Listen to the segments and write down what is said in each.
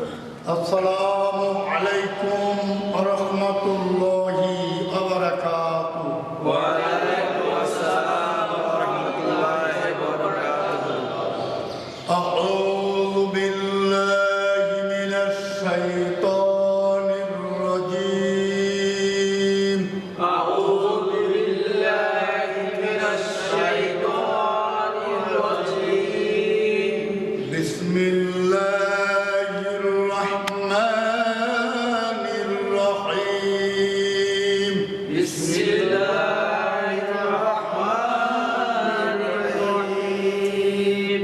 আসসালামু আলাইকুম ওয়া রাহমাতুল্লাহি ওয়া বারাকাতুহু। ওয়া আলাইকুম আসসালাম ওয়া রাহমাতুল্লাহি ওয়া বারাকাতুহু। আউযু বিল্লাহি মিনাশ শাইতানির রাজীম। আউযু বিল্লাহি মিনাশ শাইতানির রাজীম। বিসমিল্লাহির রাহমানির রাহিম। বিসমিল্লাহির রাহমানির রাহিম।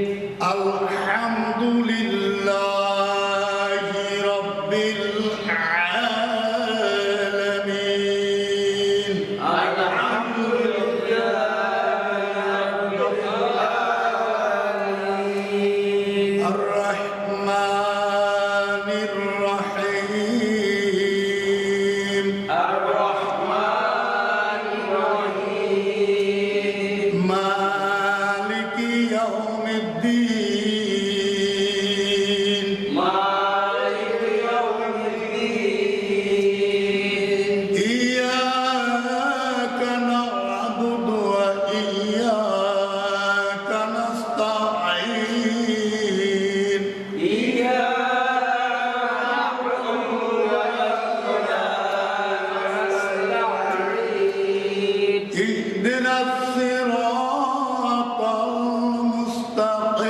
আলহামদুলিল্লাহি রাব্বিল আলামিন। আলহামদুলিল্লাহি রাব্বিল আলামিন। আর রাহমানির রাহিম। আর রাহমানির রাহিম। মালিকি ইয়াউমিদ্দিন। মালিকি ইয়াউমিদ্দিন। ইয়্যাকা না'বুদু ওয়া ইয়্যাকা নাস্তাঈন। ইহদিনাস সিরাতাল মুস্তাকিম।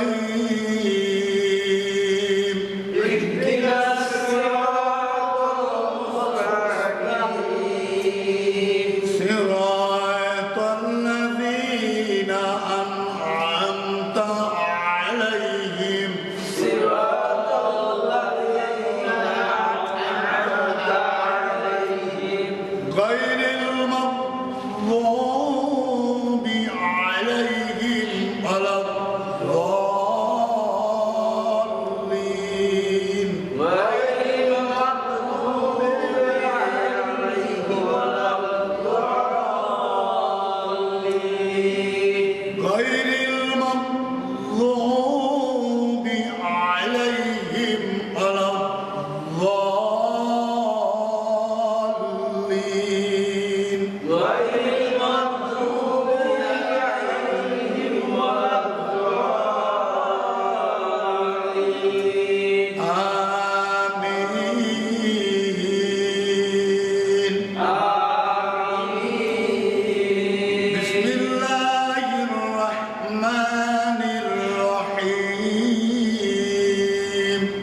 সিরাতাল লাযীনা আন'আমতা আলাইহিম গায়রিল মাগযূবি আলাইহিম ওয়ালাদ-দাল্লিন। গায়রিল মাগযূবি আলাইহিম ওয়ালাদ-দাল্লিন। آمين.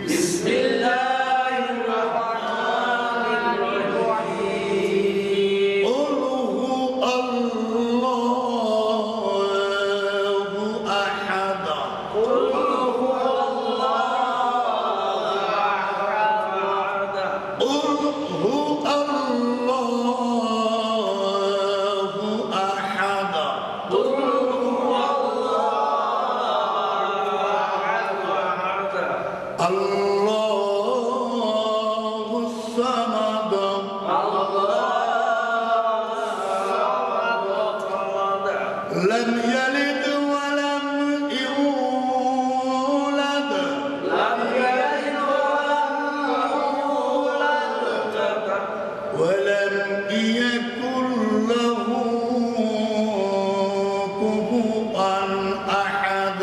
بسم الله الرحمن الرحيم. قل هو الله أحد. قل هو الله أحد. الله الصمد. لم يلد ولم يولد ولم يكن له كفوا أحد.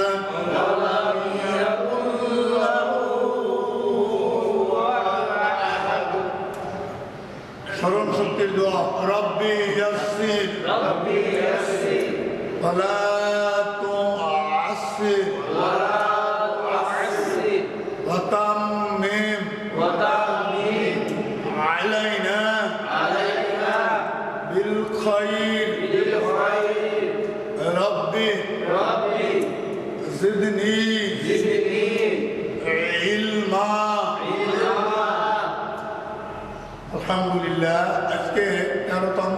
স্মরণ শক্তির দোয়া। রব্বি ইয়াসসির ওয়ালা তুআসসির ওয়া তাম্মিম আলাইনা বিল খায়র। রব্বি জিদনি ইলমা। আলহামদুলিল্লাহ, আজকে 13তম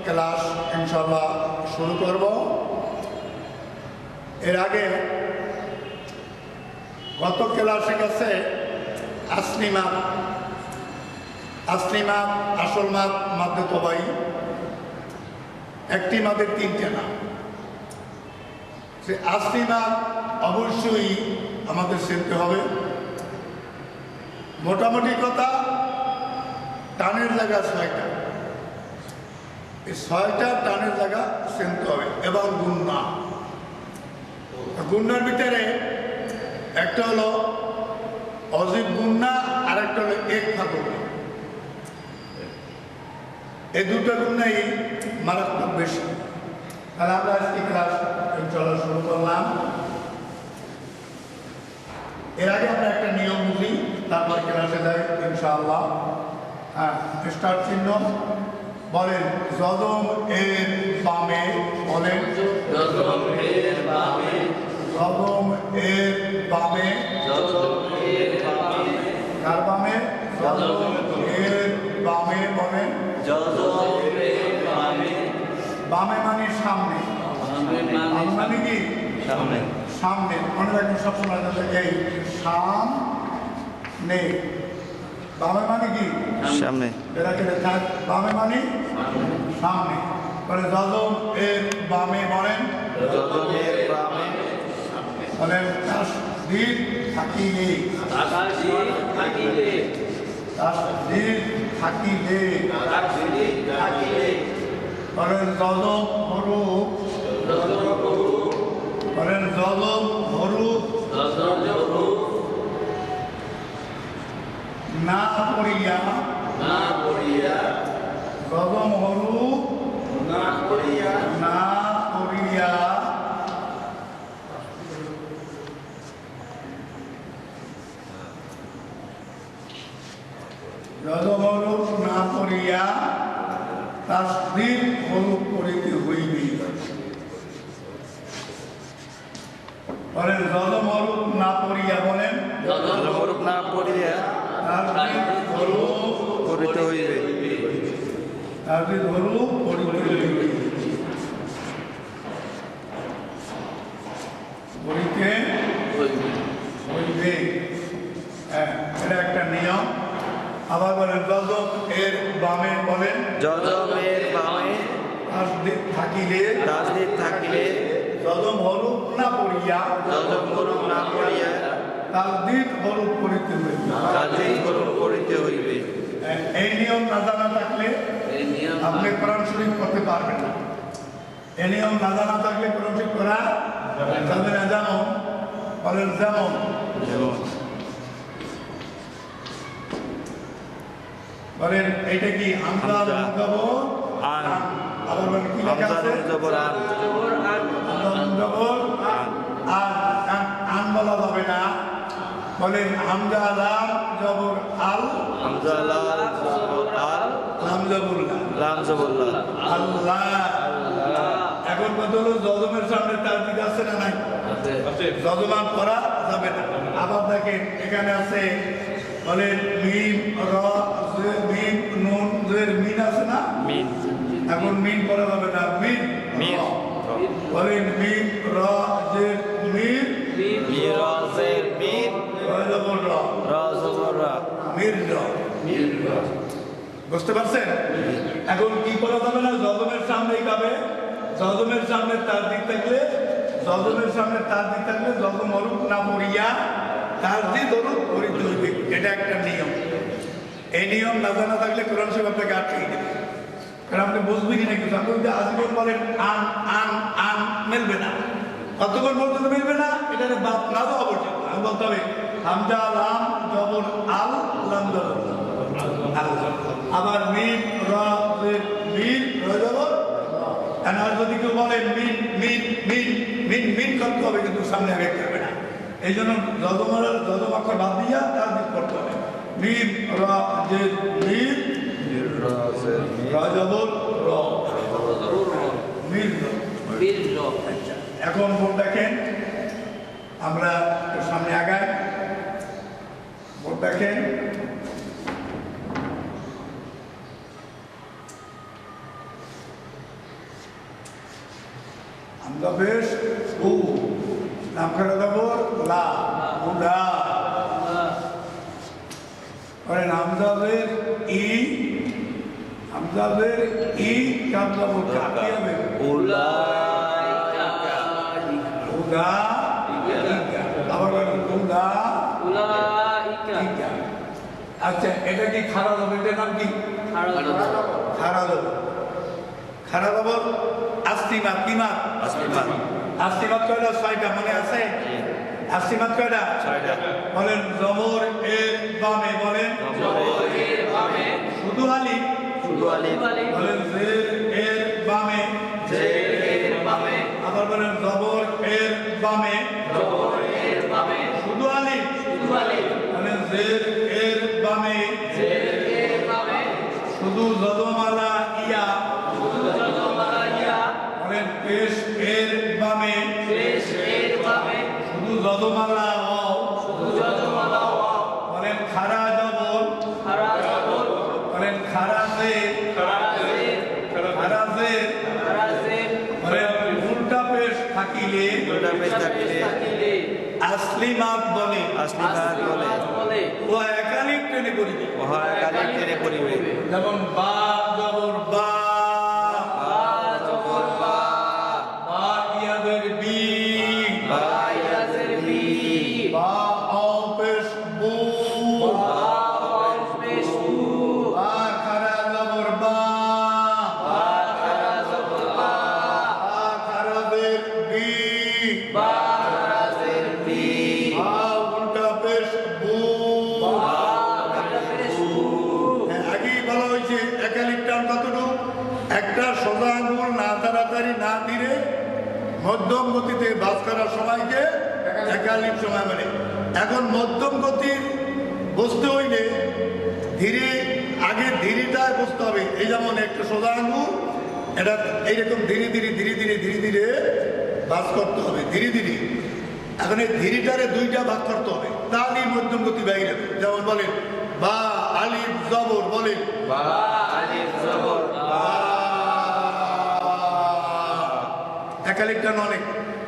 ক্লাস ইনশাআল্লাহ শুরু করব। এর আগে গত ক্লাসে গেছে আসলি মাপ, আসল মাপ, মাদ্দে তবাই। একটি মাদের তিনটে নাম। সে আসলি মাপ অবশ্যই আমাদের শিখতে হবে। মোটামুটি কথা টানের জায়গা 6টা, এই 6টা টানের জায়গা চিনতে হবে। এবং গুণনা, গুণনার ভিতরে একটা হলো অজীব গুণনা আর একটা হলো একফা গুণনা। এই দুটো গুণনাই মারাত্মক বেশি। তাহলে আমরা আজকে ক্লাস চলা শুরু করলাম। এর আগে আমরা একটা নিয়ম বুঝি, তারপর ক্লাসে যাই ইনশাআল্লাহ। স্টার চিহ্ন বলেন যদম এর বামে, বলেন যদম এর বামে, যদম এর বামে, যদম এর বামে, কার বামে? যদম এর বামে, বলেন যদম এর বামে, বামে মানে সামনে, বামে বামে মানে কি? সামনে, সামনে। মনে রাখবেন সবসময় এই সামনে, বামে মানে কি? সামনে। এরা কেটে থাক, বামে মানে সামনে। বলে যদম এর বামে, বলেন যদম এর বামে, বলেন তাসদীদ থাকিলে, তাসদীদ থাকিলে, তাসদীদ থাকিলে, তাসদীদ থাকিলে, বলেন যদম হরুপ, যদম হরুপ, বলেন যদম হরুপ যদম হরুপ, না পড়িয়া, না পড়িয়া, যদম হরুপ না পড়িয়া, না পড়িয়া, যদম হরুপ না পড়িয়া তাসদীদ হরুপ করিতে হইবে। বলেন যদম হরুপ না পড়িয়া, বলেন যদম হরুপ না পড়িয়া তাসদীদ হরুপ করিতে হইবে। তাসদীদ হরুপ করিতে হইবে, করিতে হইবে। হইবে। হ্যাঁ, এটা একটা নিয়ম। আবার বলেন যদম এর বামে, বলেন যদম এর বামে, তাসদীদ থাকিলে, তাসদীদ থাকিলে, যদম হরুপ না পড়িয়া যদম হরুপ না পড়িয়া তাসদীদ হরুপ করিতে হইবে। তাসদীদ হরুপ করিতে হইবে। এই নিয়ম না জানা থাকলে এই নিয়ম আপনি কোরআন শরীফ পড়তে পারবেন না। এই নিয়ম না জানা থাকলে কোরআন শরীফ পড়া যাবে না। যেমন বলেন যেমন, যেমন বলেন এটা কি হামজা হামজা, মুজাবর আন। আবার বলেন কি লেখা হামজা আছে? নুন জবর আন, জবর আন, হামজা মুজাবর আন বলা যাবে না। বলেন হামজা লাম জবর আল, হামজা লাল জবর আল, লাম জবর লা, লাম জবর লা, আল্লাহ। এখন কত হলো যদমের সামনে তাসদীদ আছে না নাই? আছে, যজমান করা যাবে না। আবার দেখেন এখানে আছে বলেন মিম র মিম নুন জের মিন আছে না? মিন, এখন মিন করা যাবে না, মিন মিন, র। বলেন মিম র জের মিন, মিরাজের মিন, র জবর র, রা জবর রা, মির র। বুঝতে পারছেন? এখন কি করা যাবে না? যজমের সামনে এইভাবে, যজমের সামনে তাসদীদ থাকলে, যজমের সামনে তাসদীদ থাকলে যজম হরুপ না পড়িয়া তাসদীদ হরুপ করিতে হইবে। এটা একটা নিয়ম। এই নিয়ম না জানা থাকলে কোরআন শরীফ আপনাকে আটকে দেবে। কারণ আপনি বুঝবেন না কিছু। আপনি যদি আজীবন বলেন আন আন আন, মিলবে না। কতক্ষণ পর্যন্ত মিলবে না? এটা বাদ না দেওয়া পর্যন্ত আমি বলতে হবে হামজা লাম জবর আল, লাম জবর আল্লাহ। আবার মিন রা জের মিন, র জবর রা। আর যদি কেউ বলে মিন মিন মিন মিন মিন করতে হবে, কিন্তু সামনে আগে করবে না। এই জন্য যদম অক্ষর বাদ দিয়া তাসদীদ করতে হবে। মিন রা জের মিন, মিরাজের মিন, রা জবর র, মিন র। বীর্য, আচ্ছা, এখন বোর্ড দেখেন, আমরা একটু সামনে আগাই। বোর্ড দেখেন, আমরা বেশ উ নাম করে দেবো লা, উডা। করেন হামজাবের ই, হামজাবের ই কাম যাবো কা, কি হবে? উলাইকা, উদা ইকা। আবার বলেন উদা উলাইকা, ইকা। আচ্ছা, এটা কি খারাপ হবে? এটার নাম কি? খারাপ হবে। খারাপ হবে আস্তিমাত। কি মাত? আসলিমাত আস্তিমাত কয়টা? 6টা। মনে আছে? আস্তিমাত কয়টা? 6টা বলেন জবর এর বামে, বলেন শুধু আলিফ। শুধু আলিফ বলেন জের এর বামে, আবার বলেন জবর এর বামে শুধু আলিফ। বলেন জের এর বামে শুধু যদমালা ইয়া। বলেন পেশ এর বামে শুধু যদমালা ও। বলেন খারা জবর, বলেন খারাজে, খারাজে। বলেন উল্টা পেশ থাকিলে দুটা পেশ থাকলে আসলিমাত বলে। আসলিমাত বলে ও একালিক টেনে করিবে। ওহা একালিক টেনে পড়িবে যেমন বা জবর বা, বা ইয়াদের বি, বা অ পেশ বু, বা খারা জবর বা, বা খারাদের বি, বা উল্টা পেশ বু। আগেই বলা হয়েছে একালিক টান কতটুকু? একটা সোজা আঙুল না তাড়াতাড়ি না ধীরে মধ্যম গতিতে বাস করার সময়কে একালিক সময় মানে। এখন মধ্যম গতির বসতে হইলে ধীরে, আগে ধীরেটায় বসতে হবে। এই যেমন একটা সোজা আঙুল, এটা এইরকম ধীরে ধীরে ধীরে ধীরে ধীরে ধীরে বাস করতে হবে, ধীরে ধীরে। এখন এই ধীরেটারে 2টা ভাগ করতে হবে, তাহলেই মধ্যম গতি বাইরে যাবে। যেমন বলেন বা আলিফ জবর, বলেন বা আলিফ জবর বা একালিক টান অনেক।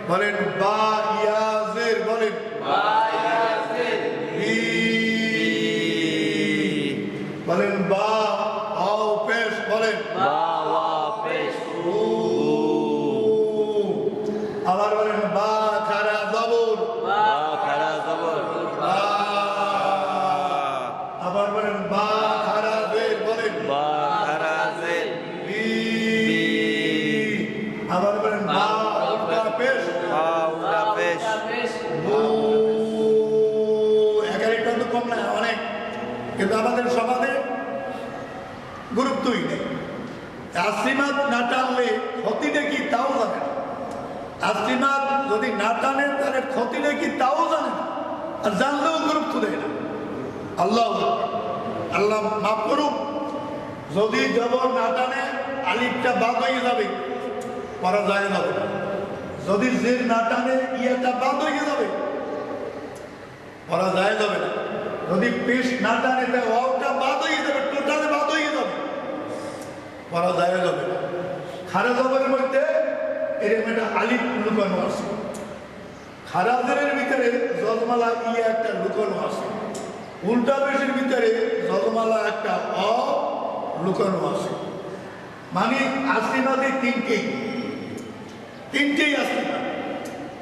বলেন বা ইয়াজের, বলেন বি, বলেন বা আও পেশ, বলেন বা ওয়া পেশ উ। আবার বলেন বা খারা জবর বা খারা জবর বা, আবার বলেন বা খারা জের, বলেন বা খারা জের বি, বি আবার বলেন বা উল্টা পেশ বা উল্টা পেশ বু। একালিকটা তো কম না, অনেক, কিন্তু আমাদের সমাজে গুরুত্বই নেই। আসলিমাত না টানলে ক্ষতিটা কি তাও জানে না। আসলিমাত যদি না টানেন তাহলে ক্ষতিটা কি তাও জানে না, আর জানলেও গুরুত্ব দেয় না। আল্লাহ আল্লাহ মাফ করুক, যদি জবর না টানে আলিফটা বাদ হয়ে যাবে, পড়া যায় যাবে না। যদি জের না টানে ইয়াটা বাদ হয়ে যাবে, পড়া যায় যাবে না। যদি পেশ না টানে তাহলে ওয়াওটা বাদ হয়ে যাবে, টোটালে বাদ হয়ে যাবে, পড়া যায় যাবে না। খারা জবরের মধ্যে এরকম একটা আলিফ লুকানো আছে, খারাজের ভিতরে জজমালা ইয়া একটা লুকানো আছে, উল্টা পেশের ভিতরে জজমালা একটা অ লুকানো আছে। মানে আসলিমাতে তিনটেই আসলিমা,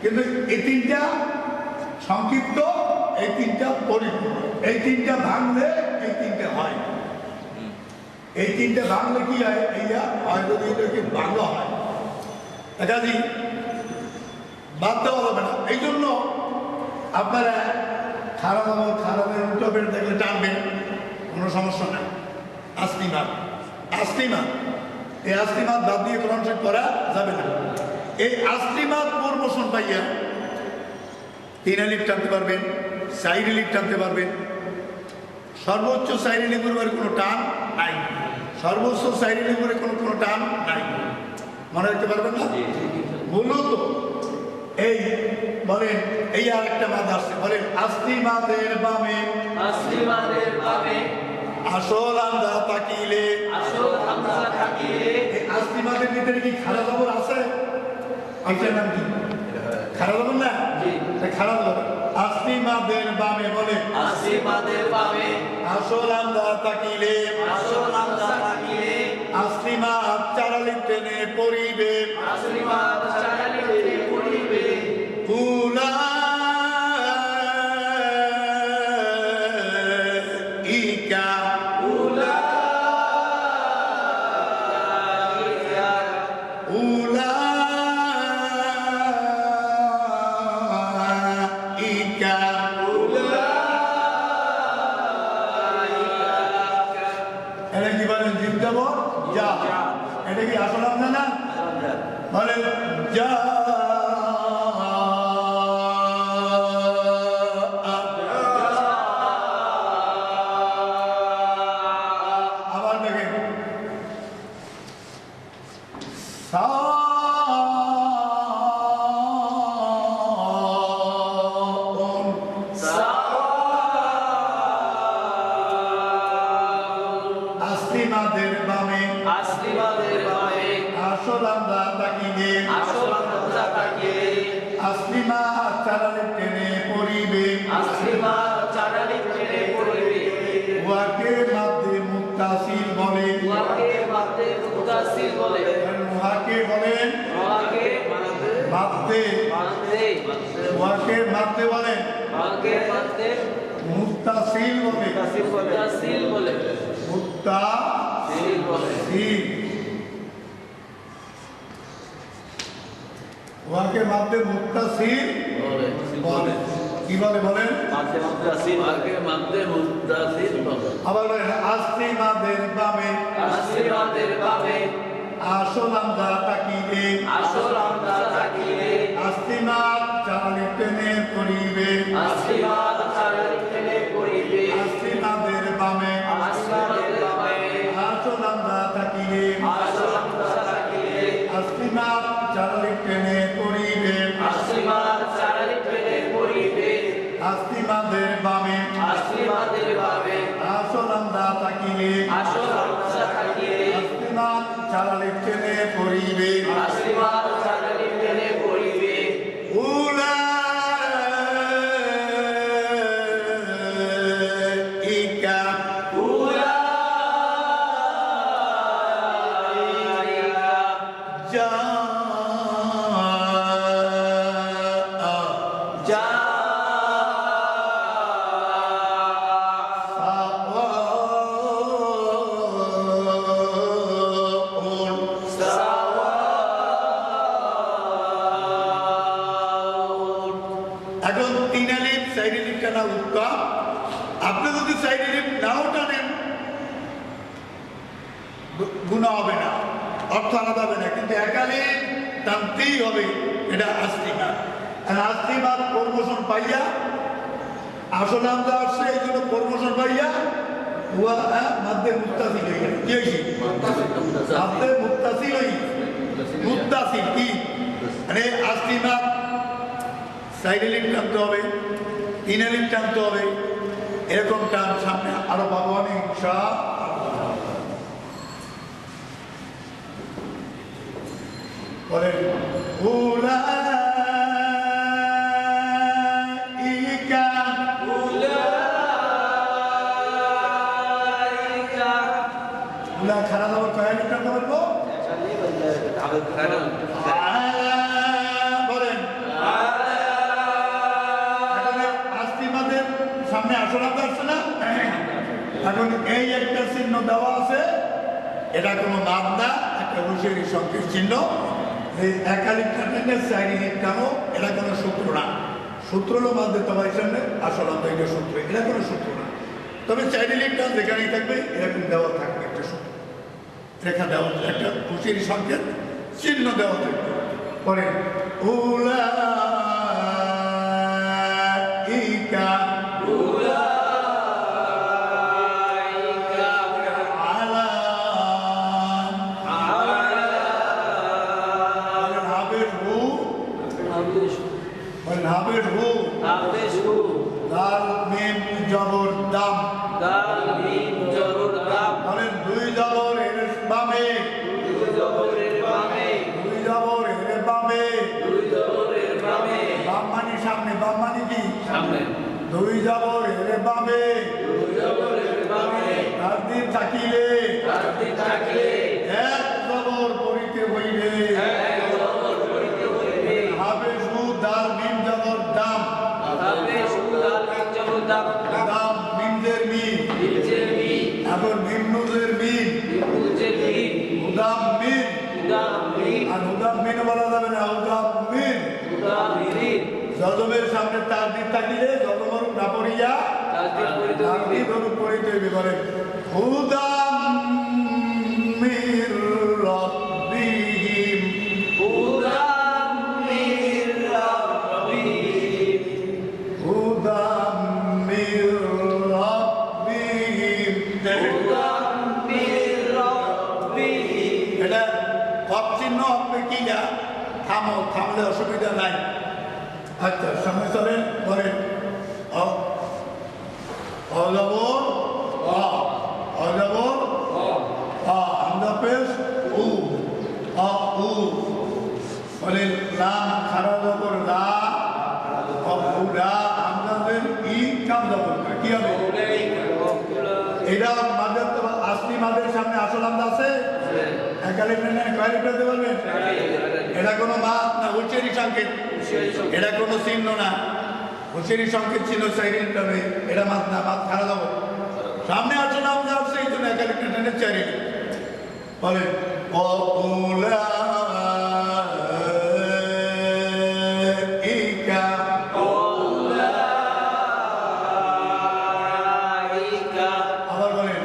কিন্তু এই 3টা সংক্ষিপ্ত, এই 3টা পরিপূর্ণ। এই 3টা ভাঙলে এই 3টা হয়। এই 3টা ভাঙলে কি হয়? এইটা হয় যদি এটাকে ভাঙা হয়, একাধিক বাদ দেওয়া যাবে না। এই জন্য আপনারা খারাপ উল্টো পেট দেখলে টানবেন, কোনো সমস্যা নাই। আসলিমাত এই আসলিমাত বাদ দিয়ে কোরআন শরীফ পড়া যাবে না। এই আসলিমাত প্রমোশন পাইয়া 3 আলিফ টানতে পারবেন, 4 আলিফ টানতে পারবেন। সর্বোচ্চ 4 আলিফের কোনো টান নাই, সর্বোচ্চ 4 আলিফের কোনো টান নাই। মনে রাখতে পারবেন না? মূলত এই বলেন, এই আর একটা মাদ আসছে, বলেন আসলিমাতের বামে আসল হামজা থাকিলে। এই আসলিমাতের ভিতরে কি খারা জবর আছে? এটার নাম কি? খারা জবর না? খারা জবর। আসলিমাতের বামে, বলে আসল হামজা থাকিলে। আসলিমাত 4 আলিফ টেনে পড়িবে। উলাইকা উলাইকা উলাইকা এটা কি বলেন জিম যাব যা এটা কি আসল আমরা না বলে যা আবার দেখেন আসলিমাদের বামে আসল আমরা তাকিয়ে আসলিমা চারালে টেনে পড়িবে উহাকে মাধ্যে মুত্তাসিল বলে উহাকে বলেন মাধ্যে উহাকে মাধ্যে বলেন মুত্তাসিল বলে মুত্তাসিল উহাকে মাধ্যে মুত্তাসিল বলে কি বলে বলেন আবার বলেন আসলিমাদের বামে আসল আমরা তাকিয়ে আসলিমা চারালে টেনে পড়িবে আসলিমাদের বামে আসল আমরা তাকিয়ে আসলিমা চারালে টেনে পড়িবে আসলিমাদের বামে আসল আমরা তাকিয়ে আসলিমা চারালে টেনে পড়িবে উলাইকা এখন তিন আলিফ সাইড আলিফ টানা উত্তম আপনি যদি সাইড আলিফ নাও টানেন গুণা হবে না অর্থ আলাদা হবে না কিন্তু এক আলিফ টানতেই হবে এটা আসলিমা আর আসলিমা প্রমোশন পাইয়া আসলে আমরা আসছে এই জন্য প্রমোশন পাইয়া উহা মাধ্যে মুত্তাসিল হয়ে গেল কি হয়েছে মাধ্যে মুত্তাসিল হয়ে মুত্তাসিল কি মানে আসলিমা সাইড লিপ টানতে হবে তিন লিপ টানতে হবে এরকম টান সামনে আরো পাবো অনেক বলেন উলাইকা উলা খারাপ হওয়ার কয়েক লিপ টানতে পারবো বলেন সামনে আসলে আসছে না এখন এই একটা চিহ্ন দেওয়া আছে এটা কোনো নাম না একটা রুশের সংকেত চিহ্ন একালিক টানে চারিদিক টানো এটা কোনো সূত্র না সূত্র হলো মাধ্যমে তোমার সামনে আসল এটা সূত্র এটা কোনো সূত্র না তবে চারিদিক টান যেখানেই থাকবে এরকম দেওয়া থাকবে একটা সূত্র রেখা দেওয়া একটা রুশের সংকেত চিহ্ন দেওয়া থাকবে পরে উলাইকা দাল মিম জবর দাম বলেন দুই জবর এর বামে দুই জবর এর বামে বাম মানে সামনে বাম মানে কি দুই জবর এর বামে তার দিন থাকিলে এক জবর পড়িতে হইবে হাবেশু দাল মিম জবর দাম দাম মিমদের মিম আর মুদাম্মিন বলা যাবে না, মুদাম্মিন। জজমের সামনে তাসদিদ থাকিলে জজমর না পড়িয়া তাসদিদ অনুপ পড়িতে হইবে। বলেন মুদাম্মির রাব্বিহিম, মুদাম্মির রাব্বিহিম। এটা হক চিহ্ন হবে কি না? থামো, থামলে অসুবিধা নাই। আচ্ছা, সামনে চলেন। বলেন অজবর অজবর হামজা পেশ উ উ। বলেন লাম খারা জবর লা উলা হামজা পেশ ই কাম জবর কি হবে? এটা মাদের আসলি মাদের সামনে আসল হামজা আছে, একালে নেন কয় লিখতে বলবেন? এটা কোনো মাদ না, উচ্চারি সংকেত। এটা কোনো চিহ্ন না, উচ্চারি সংকেত ছিল সাইরিন তবে এটা মাদ না, মাদ খারাপ যাবো। সামনে আসলে আমরা আসছে এই জন্য একালে টেনে চারি। বলেন আবার বলেন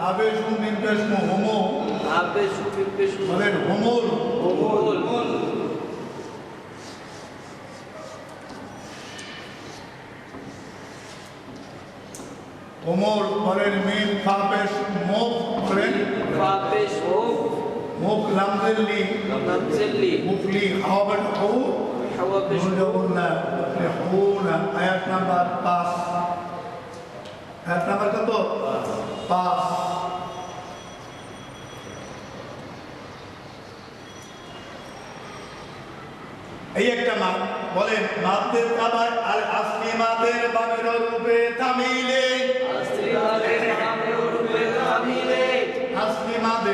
আবেশু মিন পেশমু হুমু, বলেন হুমুল। হুমুল বলেন মিম ফা পেশ মুখ, বলেন মুখ লামজেলি মুফলি হাওয়াবেন হু নুন জবর না হু না। আয়াত নাম্বার 5, আয়াত নাম্বার কত? 5। এই একটা মাদ। বলেন মাদের কাবার আর আসলি মাদের বামের রূপে তামিলে, আসলি মাদের বামের রূপে তামিলে, আসলি মাদ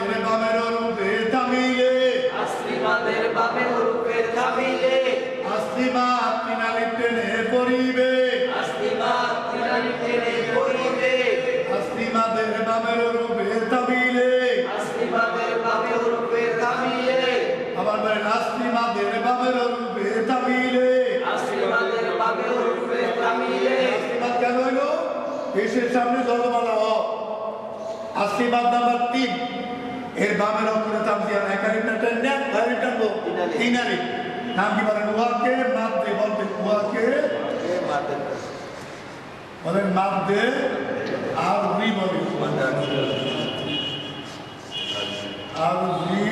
তিনালি টেনে পড়িবে, আসলি মাদের বামের রূপে তামিলে। আবার বলেন আসলি মাদের বামের রূপে তামিলে। আসলি মাদ কেন হইল? পেশের সামনে জলমালা হ। আসলি মাদ নাম্বার 3, এর বামের অক্ষরে তামসিয়া একালিটা টেনে বাইরে টানবো তিনালি। নাম কি বলেন? উহাকে মাদ দে, বলতে উহাকে বলেন মাদ দে আর রি বলে আর রি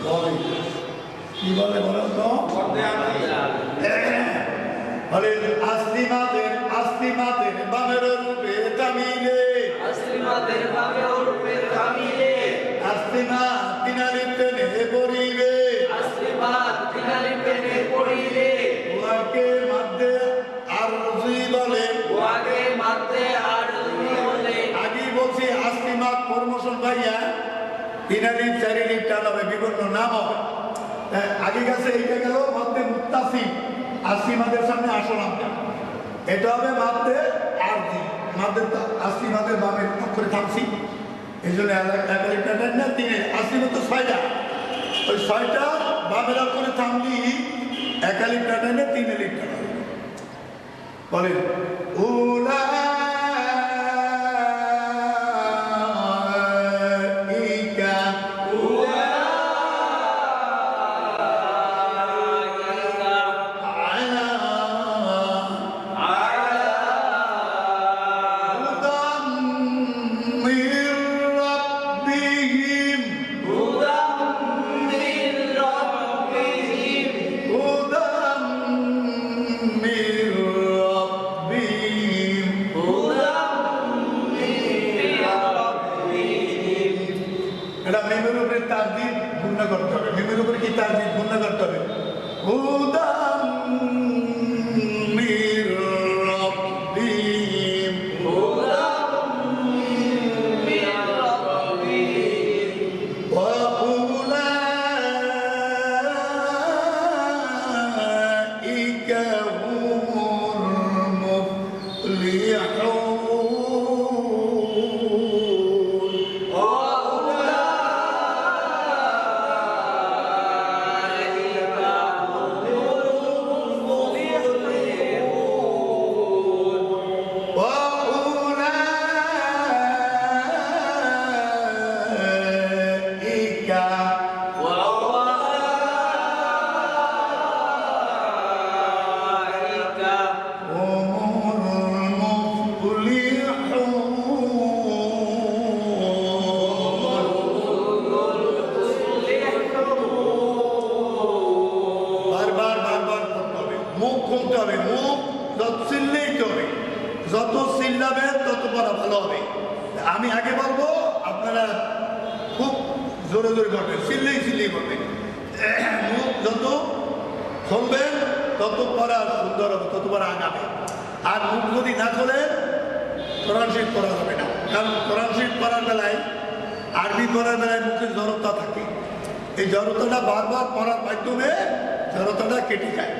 বলে কি বলে বলেন তো? বলেন আসলি মাদের বামের রূপে তামিলে, আসলি মাদ তিনালি টেনে পড়িবে, উহাকে মাদে আর রি বলে। আগেই বলছি আসলি মাদ প্রমোশন পাইয়া তিনালি চারিলিপ টানাবে, বিভিন্ন নাম হবে। আগে গেছে এইটা গেল মাদে মুত্তাসিল, আসলি মাদের সামনে আসল আমটা। এটা হবে মাদে আর জি, মাদের আসলি মাদের বামের অক্ষরে থামছি। এই জন্য একালিপটা না তিনে আসলি মতো 6টা, ওই 6টা বামের অক্ষরে থামলি একালিপটা না তিনে লিপটা। বলেন উলা করতে হবে, মিমের উপরে কি তাসদিদ গুণনা করতে হবে। মুদাম্মির রাব্বিহিম, ওয়া উলাইকা হুমুল মুফলিহুন। হবে, মুখ যত চিল্লেই হবে, যত চিল্লাবে তত পড়া ভালো হবে। আমি আগে বলবো, আপনারা খুব জোরে জোরে করবেন, চিল্লেই করবেন। মুখ যত খুলবেন তত পড়া সুন্দর হবে, তত পড়া আগাবে। আর মুখ যদি না খোলে কোরআন শরীফ পড়া যাবে না, কারণ কোরআন শরীফ পড়ার বেলায়, আরবি পড়ার বেলায় মুখে জড়তা থাকে। এই জড়তাটা বারবার পড়ার মাধ্যমে জড়তাটা কেটে যায়।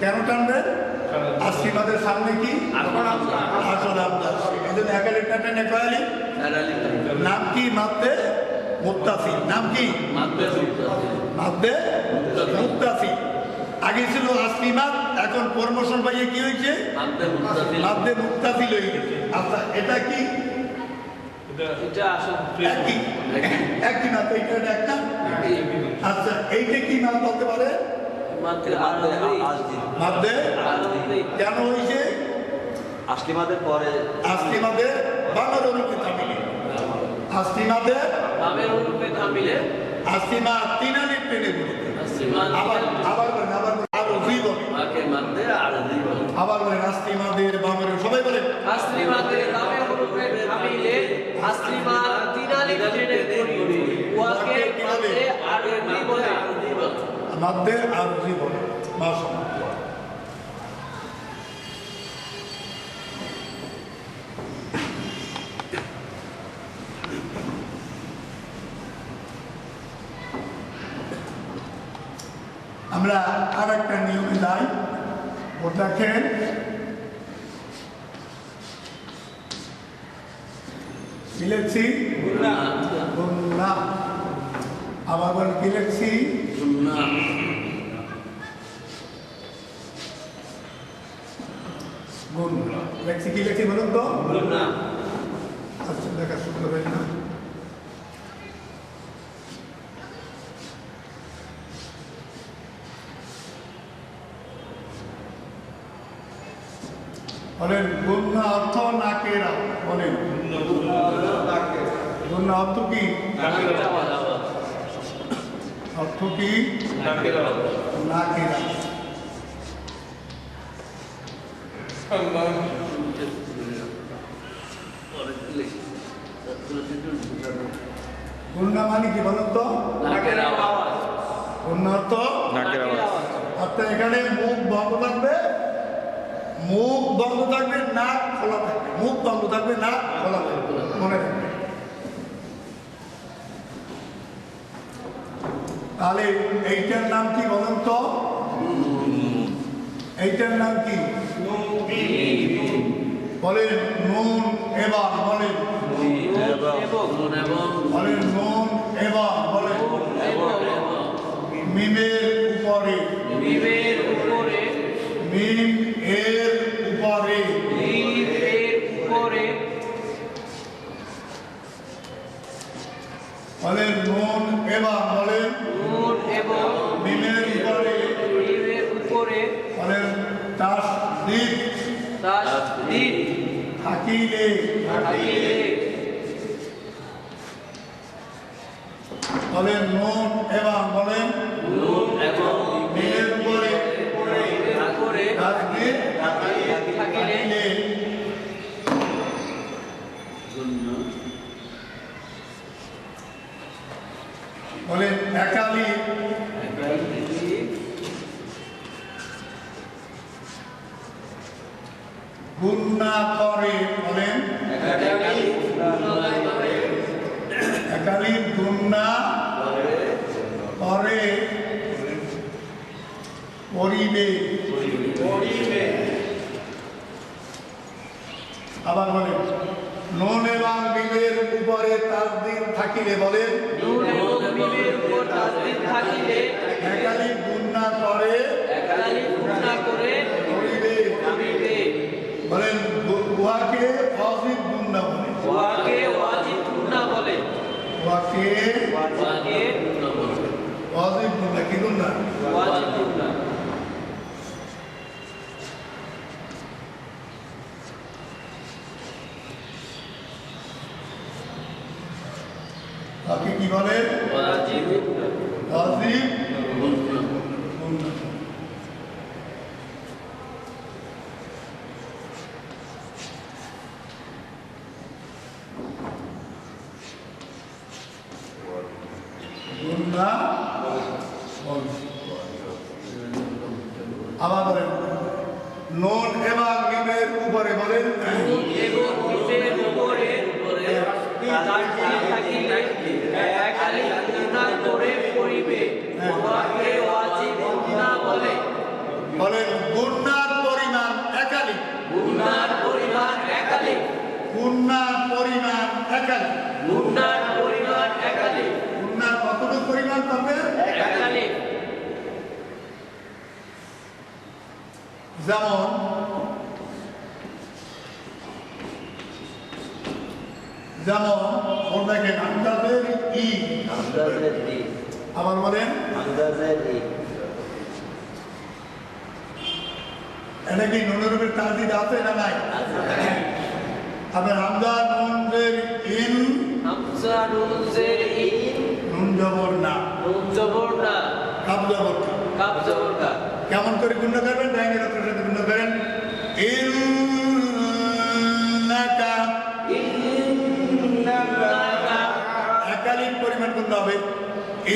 কেন টানবেন? আশীর্বাদের সামনে কি আসল আবদার, এই জন্য 1 লিটার টেনে কয়ালি। নাম কি? মাদ্দে মুত্তাসিল। নাম কি? মাদ্দে মুত্তাসিল। আগে ছিল আসলিমাত, এখন প্রমোশন পাইয়ে কি হয়েছে? মাদ্দে মুত্তাসিল হয়ে গেছে। আচ্ছা, এটা কি? একই মাদ, এইটা একটা। আচ্ছা, এইটা কি মাদ বলতে পারে? মাদ্দে কেন হয়েছে? আসলিমাদের পরে আসলিমাদের বামের রূপে থামিলে, আসলিমাদের বামের রূপে থামিলে আসলিমা 3 আলিফ টেনে বলে। আবার বলেন, আরজি বলে, আবার বলেন আসলিমাদের বামের, সবাই বলেন আসলিমাদের বামের রূপে থামিলে আসলিমা 3 আলিফ টেনে পড়ি, ওয়াকে মাদ্দে আরজি বলে। মাদ্দে আরজি বলে। মাশাআল্লাহ। আমরা আর একটা নিয়মে যাই, ওটা দেখেন কি লিখছি? গুন্না। আবার বল, কি লিখছি? গুণ লেখছি কি লেখছি বলুন তো? গুণনা। আচ্ছা দেখা শুনতে পাই না। বলেন গুণনা অর্থ নাকেরা বলেন গুণনা অর্থ কি? অর্থ কি? নাকেরা। গুণনা মানে কি বলুন তো? নাকের আওয়াজ। গুণনা অর্থ নাকের আওয়াজ। অর্থাৎ এখানে মুখ বন্ধ থাকবে, মুখ বন্ধ থাকবে, নাক খোলা থাকবে, মুখ বন্ধ থাকবে, নাক খোলা থাকবে, মনে রাখবে। তাহলে এইটার নাম কি বলুন তো? এইটার নাম কি? বলেন নুন এবার বলেন বলেন নুন এবার বলেন মিমের উপরে মিম এর উপরে বলেন নুন এবার বলেন মিমের উপরে বলেন তাসদীদ থাকিলে বলেন নুন এবার বলেন মিমের উপরে তাসদীদ থাকিলে বলেন একালি গুণনা করে বলেন একালি গুণনা করে পরিবে আবার বলেন নুন এবং মিমের উপরে তাসদীদ থাকিলে বলেন একালি গুণনা করে পরিবে বলেন উহাকে ওয়াজিব গুণনা বলে উহাকে ওয়াজিব গুণনা কি গুণনা তাকে কি বলে ওয়াজিব গুণনা গুণনা আবার বলেন নুন এবং মিমের উপরে বলেন বলেন গুণনার পরিমাণ একালি গুণনার পরিমাণ একালি গুণনার কতটুকু পরিমাণ পাবে যেমন ওর দেখেন আন্দাজের ই আবার বলেন এটা কি নুনের উপর তাসদীদ আছে না নাই? আবার হামজা নুনের ইন নুন জবর না কাব জবর কা কেমন করে গুণ করবেন? ডাইনের অক্ষরের সাথে গুণ করেন ইন্নাকা একালিক পরিমাণ গুণ হবে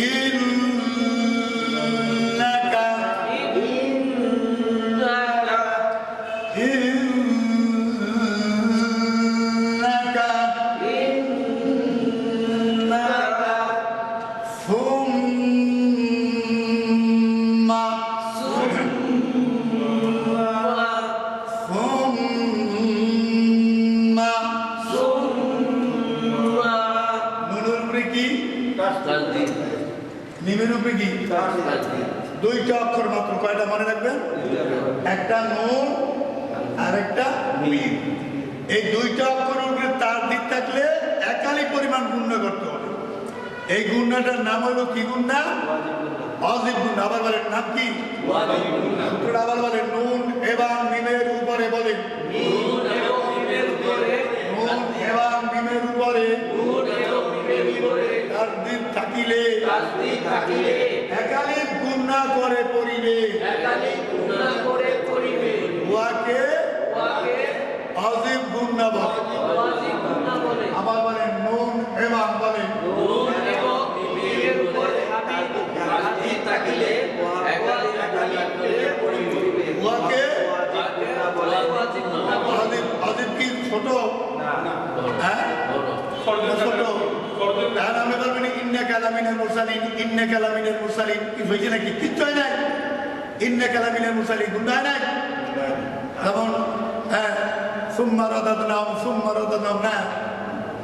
ইন্নাকা মিমের উপরে কি দুইটা অক্ষর মাত্র, কয়টা মনে রাখবেন? একটা নুন আর একটা তাকবীর। এই দুইটা অক্ষরের উপরে তার দিক থাকলে একালি পরিমাণ গুণ্য করতে হবে। এই গুণ্যটার নাম হলো কি গুণ্য? ওয়াজিব গুণ্য। আবার বলেন নাম কি? সূত্রটা আবার বলেন। নুন এবং মিমের উপরে বলেন। নুন এবং মিমের উপরে তাসদীদ থাকিলে একালিফ গুণ্য করে পড়িবে। উহাকে ওয়াজিব গুণ্য বলে। আবার বলেন নুন এবং বলেন উহাকে ওয়াজিব কি ছোট? হ্যাঁ ছোট। আর আমরা বলবেন ইন্নাকা লামিনাল মুরসালিন, ইন্নাকা লামিনাল মুরসালিন কি হয়েছে নাকি? কিচ্ছু হয় নাই। ইন্নাকা লামিনাল মুরসালিন গুণ হয় নাই। যেমন হ্যাঁ সুম্মা রাদাদনাহুম না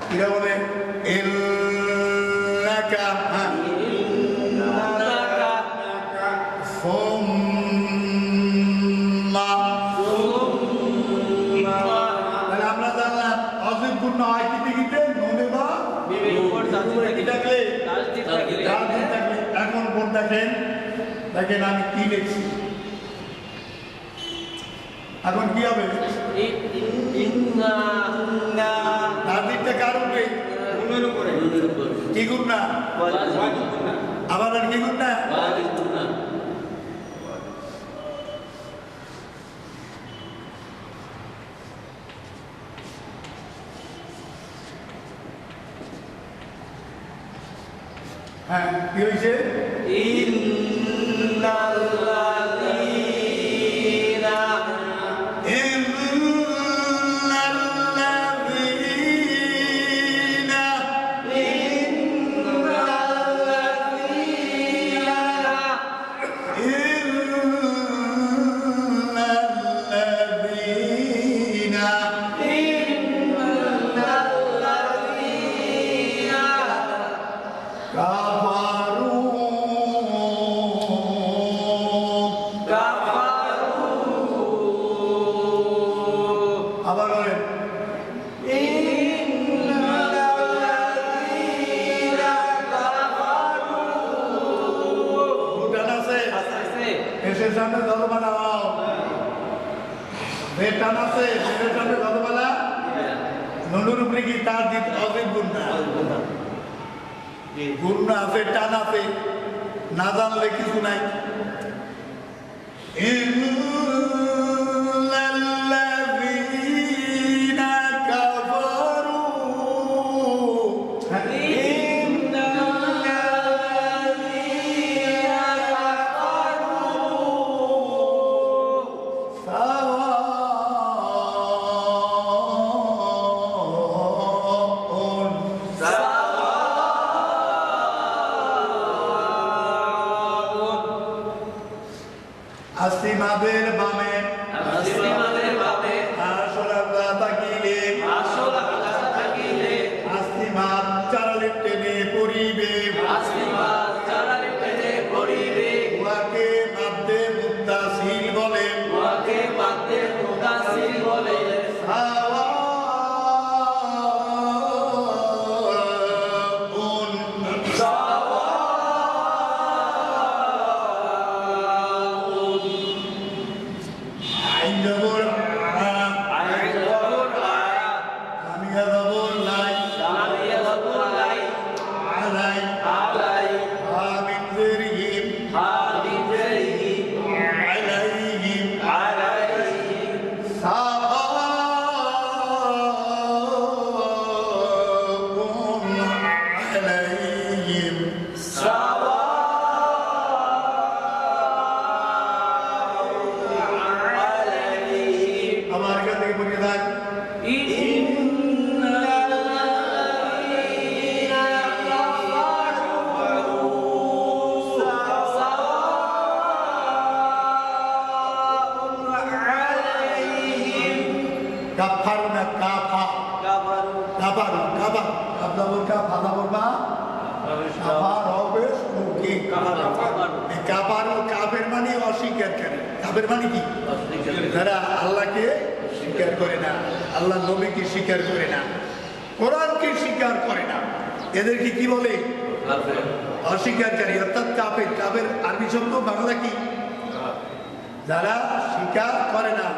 কিরা বলে ইন্নাকা হ্যাঁ সুম্মা। তাহলে আমরা জানলাম ওয়াজিব গুণ হয় কিতে নুনে বা কি থাকলে তাসদীদ থাকলে। এখন কোন দেখেন আমি কি লিখছি। এখন কি হবে? তাসদীদটা কার উপরে? কি গুণ? আবার কি গুণ? হ্যাঁ কি হয়েছে? গুণ আছে টান আছে না জানলে কিছু নাই। আসিমাদের বামে আসলা তাকিলে আসিমাদ চারালে টেনে পড়িবে উহাকে মাদ্দে মুত্তাসিল বলে। কাফের মানে অস্বীকার করে। কাফের মানে কি? যারা আল্লাহকে স্বীকার করে না, আল্লাহ নবীকে স্বীকার করে না, কোরআনকে স্বীকার করে না, এদেরকে কি বলে? অস্বীকারী, অর্থাৎ কাফের। কাফের আরবি শব্দ বাংলা কি? যারা স্বীকার করে না।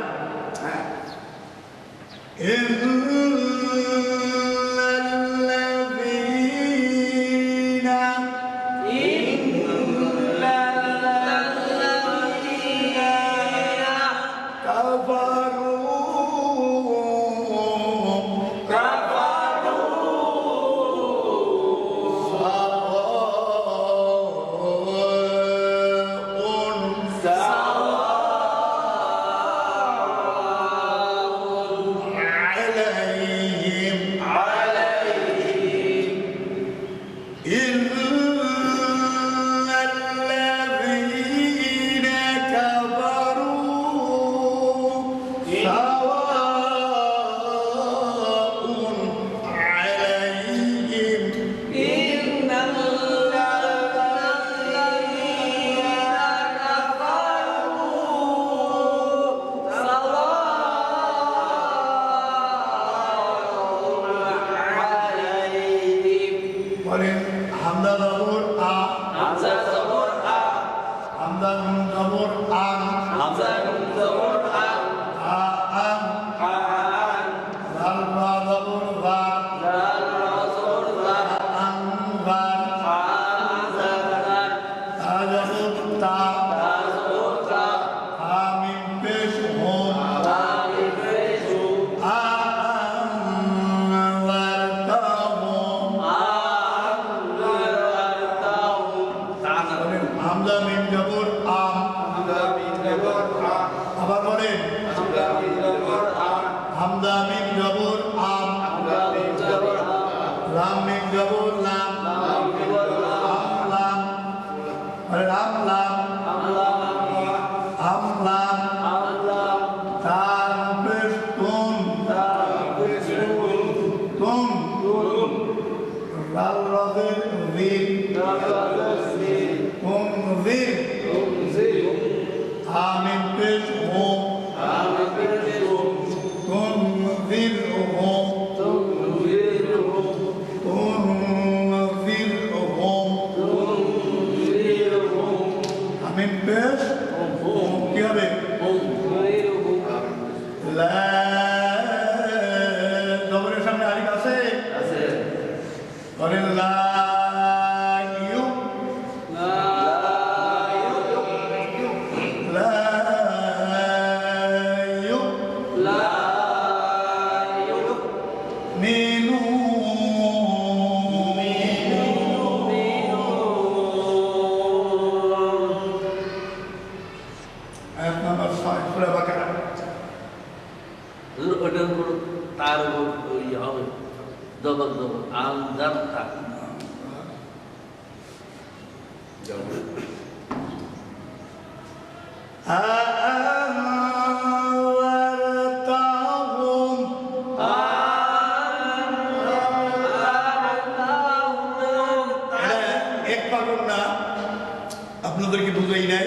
আপনাদেরকে বুঝাই নাই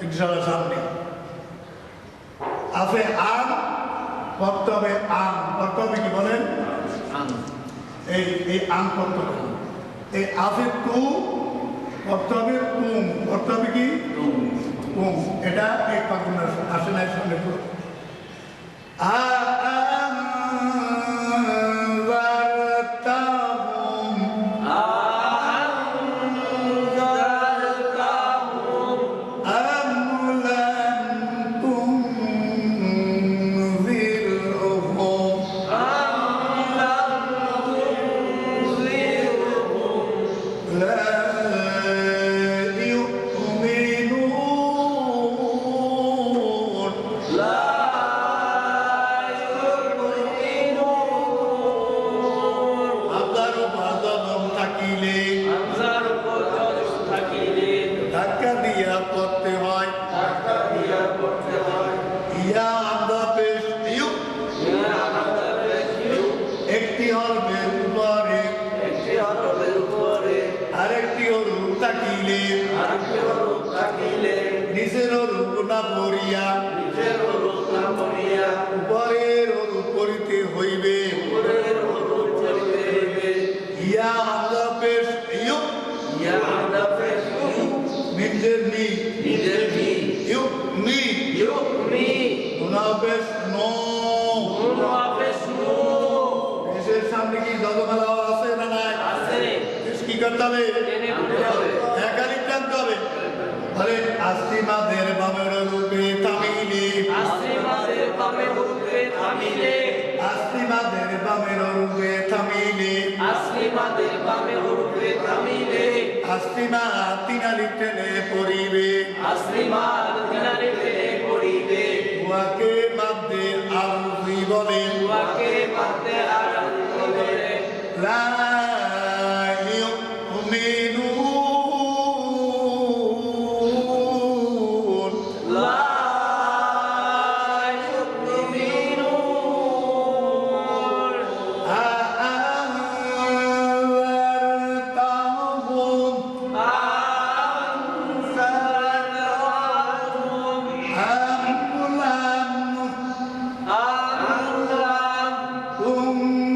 ইনশাআল্লাহ সামনে আছে আম করতে হবে, আম করতে হবে, কি বলেন? এই আম করতে হবে, এই আছে তু করতে হবে, তুম করতে হবে, কি তুম। এটা এক পাগুন আসে নাই সামনে পুরো নিজের রূপ না পড়িয়া উপরে করতে হবে? টেনে উঠতে হবে। একাধিক টানতে হবে। বলে আসলিমাদের বামের রূপে থামিলে, আসলিমাদের বামের রূপে থামিলে, আসলিমাদের বামের রূপে থামিলে, আসলিমাদের বামের রূপে থামিলে, আসলিমা তিনালি টেনে পড়িবে, আসলিমার দিনারে টেনে পড়িবে, উহাকে মাধ্যে আরবি বলে, উহাকে মানতে আরম্ভ করে। লা ইউমিনুন, লা ইউমিনুন আ'আনজারতাহুম আনজারনাহুম আম লাম আম লাম তুনযিরহুম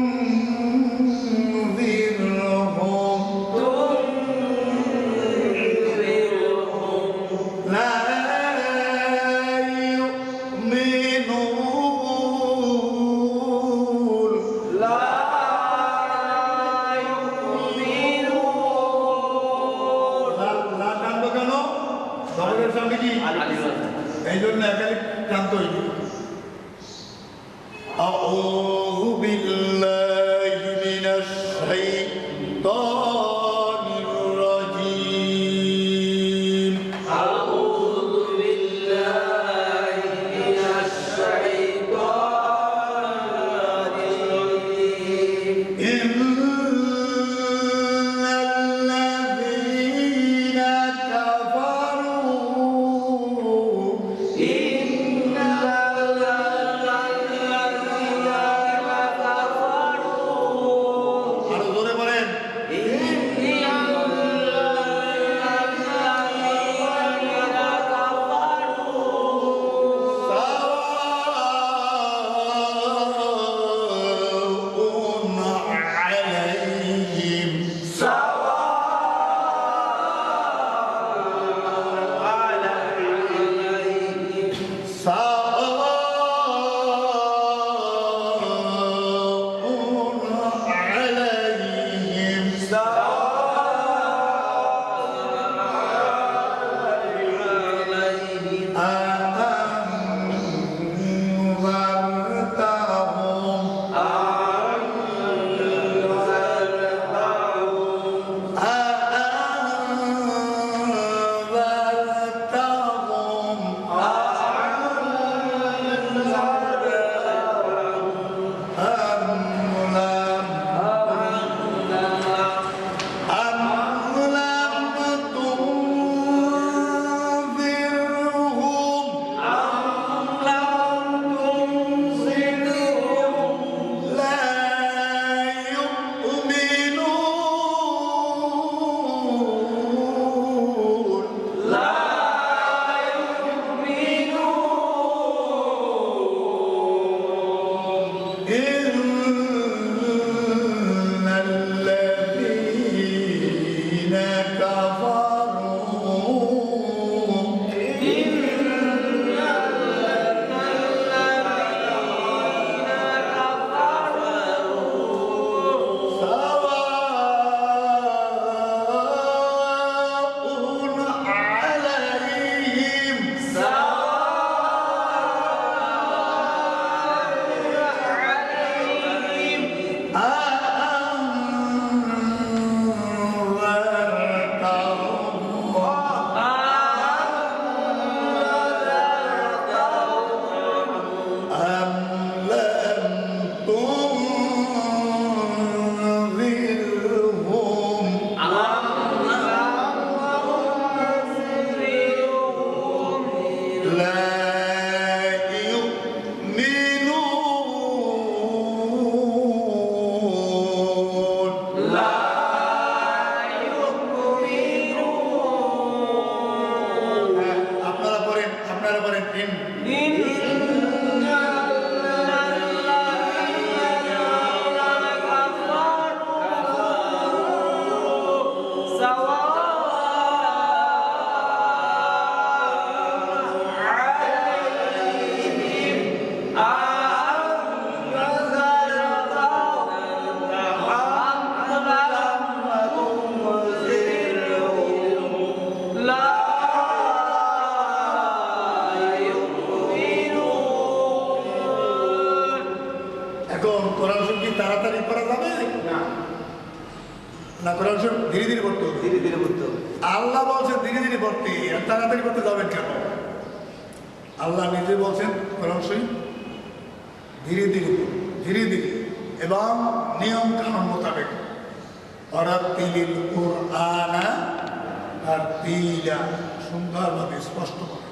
তুনযিরহুম লা ইউমিনুন। লা ইউমিনুন। লা টানবো কেন? জবরের সঙ্গে কি? এই জন্য একাধিক টানতে হইবে। أعوذ بالله من الشيطان الرجيم. أعوذ بالله من الشيطان الرجيم. إن الذين كفروا إن الذين كفروا আরো জোরে বলেন। سواء عليهم سواء عليهم أأنذرتهم أأنذرتهم أم لم تنذرهم لا يؤمنون. إن الذين كفروا سواء عليهم এখন কোরআন শরীফ কি তাড়াতাড়ি পড়া যাবে না, না কোরআন শরীফ ধীরে ধীরে পড়তে হবে? ধীরে ধীরে পড়তে হবে। আল্লাহ বলছেন ধীরে ধীরে পড়তে, আর তাড়াতাড়ি পড়তে যাবেন কেন? আল্লাহ নিজে বলছেন কোরআন শরীফ ধীরে ধীরে ধীরে ধীরে এবং নিয়ম কানুন মোতাবেক অরাত্তিলিল কুরআনা তারতিলা, সুন্দরভাবে স্পষ্ট করে।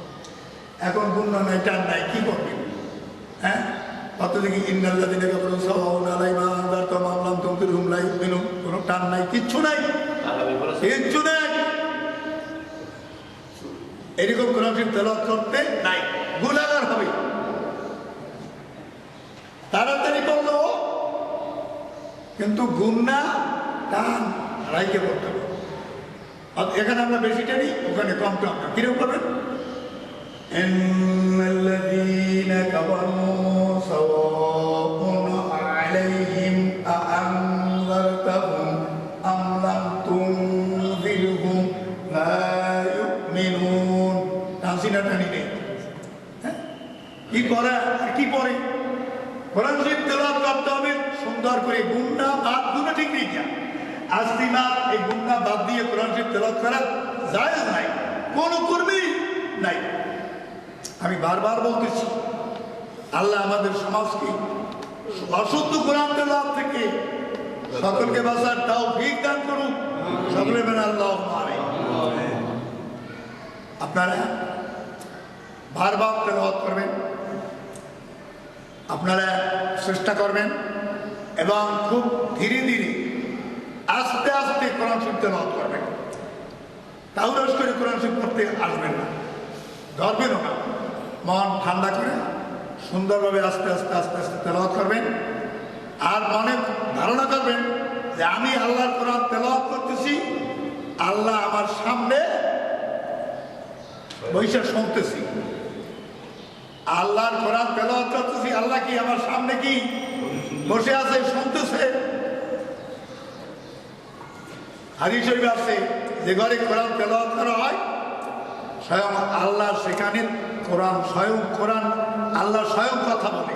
এখন গুণনা নাই, টান নাই, কি করবেন? হ্যাঁ, কত দিকে ইন্নাল্লাযীনা কাফারু সাওয়াউন আলাইহিম আনযারতাহুম আম লাম তুনযিরহুম লা ইউমিনুন, কোনো টান নাই, কিচ্ছু নাই, কিচ্ছু নাই। এরকম কোরআন শরীফ তেলাওয়াত করতে নাই, গুনাহগার হবে। তাড়াতাড়ি পড়লো কিন্তু গুণনা টান রাইকে পড়তে হবে। এখানে আমরা বেশি টানি, ওখানে কম টান। কিরকম করবেন? ইন্নাল্লাযীনা কাফারু সাওয়াউন আলাইহিম আ'আনযারতাহুম আম লাম তুনযিরহুম লা ইউমিনুন। টানসিনা টানি নেই। কি করে কি পড়ে? কোরআন শরীফ তেলাওয়াত করতে হবে সুন্দর করে, গুণনা বাদ, গুণা ঠিক নেই যা আস্তিমা, এই গুণনা বাদ দিয়ে কোরআন শরীফ তেলাওয়াত করা জায়েজ নাই, কোনো কর্মী নাই। আমি বারবার বলতেছি, আল্লাহ আমাদের সমাজকে অশুদ্ধ কোরআন তেলাওয়াত থেকে সকলকে বাঁচার তৌফিক দান করুন। সকলে বলেন আল্লাহুম্মা আমিন। আপনারা বারবার তেলাওয়াত করবেন, আপনারা চেষ্টা করবেন এবং খুব ধীরে ধীরে আস্তে আস্তে কোরআন শরীফ তেলাওয়াত করবেন। তাওরাস করে কোরআন শরীফ পড়তে আসবেন না, ধরবেনও না। মন ঠান্ডা করে সুন্দরভাবে আস্তে আস্তে আস্তে আস্তে তেলাওয়াত করবেন। আর মনে ধারণা করবেন যে আমি আল্লাহর কোরআন তেলাওয়াত করতেছি, আল্লাহ আমার সামনে বৈশা শুনতেছি। আল্লাহর কোরআন তেলাওয়াত করতেছি, আল্লাহ কি আমার সামনে কি বসে আছে, শুনতেছে। হাদিস শরীফে আছে যে ঘরে কোরআন তেলাওয়াত করা হয় স্বয়ং আল্লাহ সেখানে কোরআন, স্বয়ং কোরআন আল্লাহ স্বয়ং কথা বলে।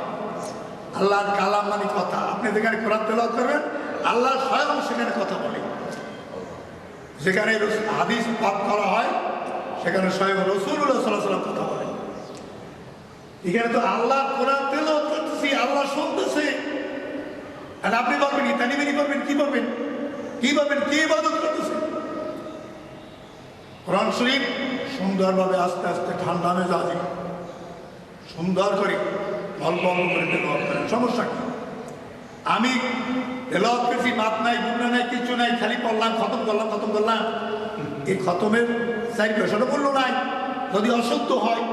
আল্লাহর কালাম মানে কথা। আপনি যেখানে কোরআন তেলাওয়াত করবেন, আল্লাহ স্বয়ং সেখানে কথা বলে। যেখানে হাদিস পাঠ করা হয় সেখানে স্বয়ং রাসূলুল্লাহ সাল্লাল্লাহু আলাইহি ওয়াসাল্লাম কথা বলে। এখানে তো আল্লাহ কোরআন তেলাওয়াত করতেছি, আল্লাহ শুনতেছে। আর আপনি বলবেন ইতানিমিনি করবেন, কি বলবেন, কি বলবেন, কি ইবাদত করতেছে? কোরআন শরীফ সুন্দরভাবে আস্তে আস্তে ঠান্ডা মেজাজে সুন্দর করে অল্প অল্প করে তেলাওয়াত করেন, সমস্যা কি? আমি তেলাওয়াত করছি, মাপ নাই, গুণনা নাই, কিছু নাই, খালি পড়লাম, খতম করলাম, খতম করলাম। এই খতমের 4 পয়সাটা মূল্য নাই যদি অশুদ্ধ হয়।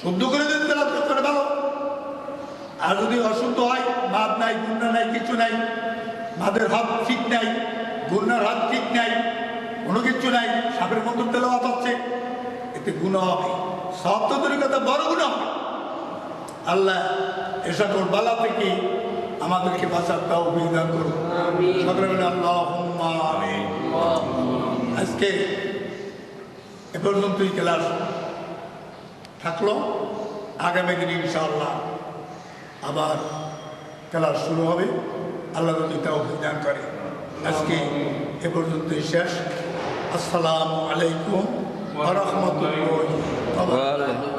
শুদ্ধ করে যদি তেলাওয়াত করতে পারে ভালো। আর যদি অশুদ্ধ হয়, মাপ নাই, গুণনা নাই, কিছু নাই, মাদের হাত ঠিক নাই, গুণনার হাত ঠিক নাই, কোনো কিছু নাই, সাপের মতো তেলাওয়াত হচ্ছে, এতে গুনাহ হবে। সব তো দূরের কথা, বড় গুনাহ হবে। আল্লাহ এ সকল বালা থেকে আমাদেরকে বাঁচার তৌফিক দান করুন। সকলে বলে আল্লাহুম্মা আমিন। আজকে এ পর্যন্তই ক্লাস থাকলো। আগামী দিন ইনশাআল্লাহ আবার ক্লাস শুরু হবে, আল্লাহ যদি তৌফিক দান করে। আজকে এ পর্যন্তই শেষ। আসসালামু আলাইকুম ওয়া রাহমাতুল্লাহি ওয়া বারাকাতুহু।